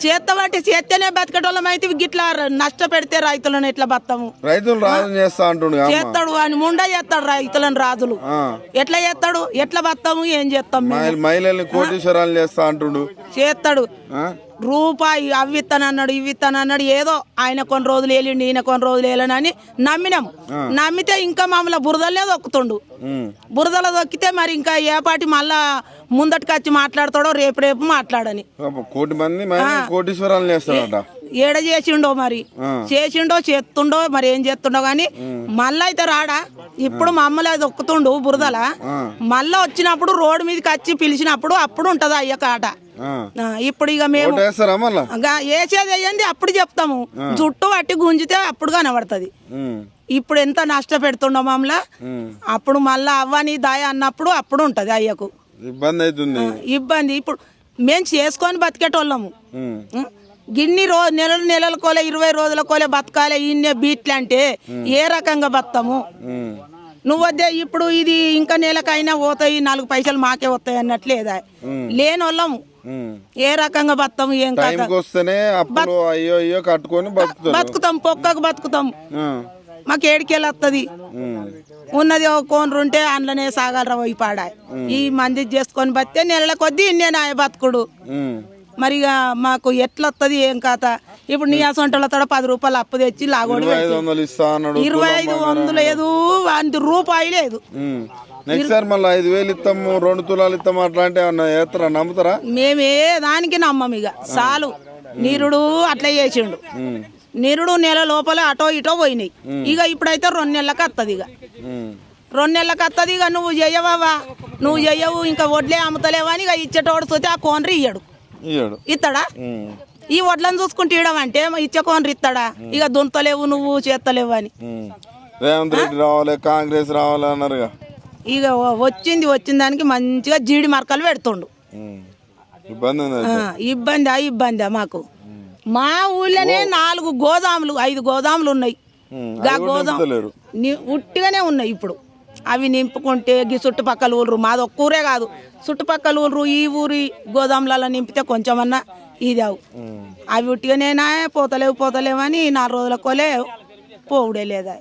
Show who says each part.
Speaker 1: చేస్తామంటే చేస్తేనే బతికేటోళ్ళం అయితే గిట్లా నష్టపెడితే రైతులను ఎట్లా బతాము?
Speaker 2: రైతులు రాజు
Speaker 1: చేస్తాడు అని ముండా చేస్తాడు రైతులను రాజులు. ఎట్లా చేస్తాడు? ఎట్లా బతాము? ఏం చేస్తాం?
Speaker 2: మహిళల్ని కోటీశ్వరాలు చేస్తా అంటుండు.
Speaker 1: చేస్తాడు. రూపాయి అవ్విత్తనన్నాడు ఇవ్విత్తనన్నాడు. ఏదో ఆయన కొన్ని రోజులు వెళ్ళిండి ఈయన కొన్ని రోజులు వెళ్ళనని నమ్మినాం. నమ్మితే ఇంకా మమ్మల్ని బురదలే దొక్కుతుండు. బురదలో దొక్కితే మరి ఇంకా ఏ పాటి మళ్ళా ముందటికి వచ్చి మాట్లాడతాడో రేపు మాట్లాడని
Speaker 2: కోటి మంది కోటీశ్వరాలు చేస్తాడట.
Speaker 1: ఏడ చేసిండో మరి చేసిండో చేస్తుండో మరి ఏం చేస్తుండో గాని మళ్ళా అయితే రాడా. ఇప్పుడు మమ్మల్ని దొక్కుతుండు బురదల. మళ్ళా వచ్చినప్పుడు రోడ్డు మీదకి వచ్చి పిలిచినప్పుడు అప్పుడు ఉంటది అయ్య కాట. ఇప్పుడు ఇక మేము వేసేది అయ్యింది అప్పుడు చెప్తాము. జుట్టు పట్టి గుంజితే అప్పుడు కనబడుతుంది. ఇప్పుడు ఎంత నష్టపెడుతుండో మమ్మల్ని. అప్పుడు మళ్ళా అవ్వని దాయ అన్నప్పుడు అప్పుడు ఉంటది అయ్యకు
Speaker 2: ఇబ్బంది అవుతుంది.
Speaker 1: ఇబ్బంది ఇప్పుడు మేము చేసుకొని బతికేటోళ్ళము. గిన్ని నెలల కోలే 20 రోజుల కోలే బతకాలే ఇన్నే బీట్లు అంటే ఏ రకంగా బతాము? నువ్వు వద్దే ఇప్పుడు ఇది ఇంకా నెలకైనా పోతాయి 4 పైసలు మాకే వస్తాయి అన్నట్లేదా? లేని వాళ్ళము ఏ రకంగా బతాము? ఏం బతుకుతాం పొక్కకు బతుకుతాం. మాకు ఏడికెళ్ళి వస్తుంది. ఉన్నది ఒక కోనరు ఉంటే అందులోనే సాగలరా పోయి పాడా. ఈ మంది చేసుకొని బతితే నెలల కొద్దీ ఇన్నే నాయ బతుకుడు. మరి మాకు ఎట్లా వస్తుంది ఏం కథ? ఇప్పుడు నీ అసొంటలతో 10 రూపాయలు అప్పు తెచ్చి లాగోడు 2500 లేదు, 1 రూపాయి లేదు.
Speaker 2: ఇస్తాము 2 తులాలు ఇస్తాము అట్లా అంటే నమ్ముతారా?
Speaker 1: మేమే దానికి నమ్మం. ఇక చాలు. నీరుడు అట్లా చేసిండు. నీరుడు నెల లోపల అటో ఇటో పోయినాయి. ఇక ఇప్పుడైతే 2 నెలలకు వస్తుంది. ఇక 2 నెలలకు వస్తుంది. ఇక నువ్వు చెయ్యవా? నువ్వు చెయ్యవు ఇంకా వడ్లే అమ్ముతలేవా అని ఇక ఇచ్చేటోడు చూస్తే ఆ కోనరు ఇస్తాడా? ఈ వడ్లను చూసుకుంటే ఇవ్వమంటే ఇచ్చే కోనరు ఇస్తాడా? ఇక దుంతలేవు నువ్వు చేస్తలేవు అని.
Speaker 2: రేవంత్ రెడ్డి రావాలి కాంగ్రెస్ రావాలి అన్నారు.
Speaker 1: ఇక వచ్చిన దానికి మంచిగా జీడి మరకలు పెడుతుండు. ఇబ్బందా మాకు? మా ఊళ్ళోనే 4 గోదాములు 5 గోదాములు ఉన్నాయి. ఉట్టిగానే ఉన్నాయి. ఇప్పుడు అవి నింపుకుంటే ఈ చుట్టుపక్కల ఊరు మాది ఒక్క ఊరే కాదు, చుట్టుపక్కల ఊరు ఈ ఊరి గోదాములలో నింపితే కొంచెమన్నా ఇది అవి ఉట్టిగానేనా పోతలేవు అని 4 రోజుల కోలే పోవుడే లేదా.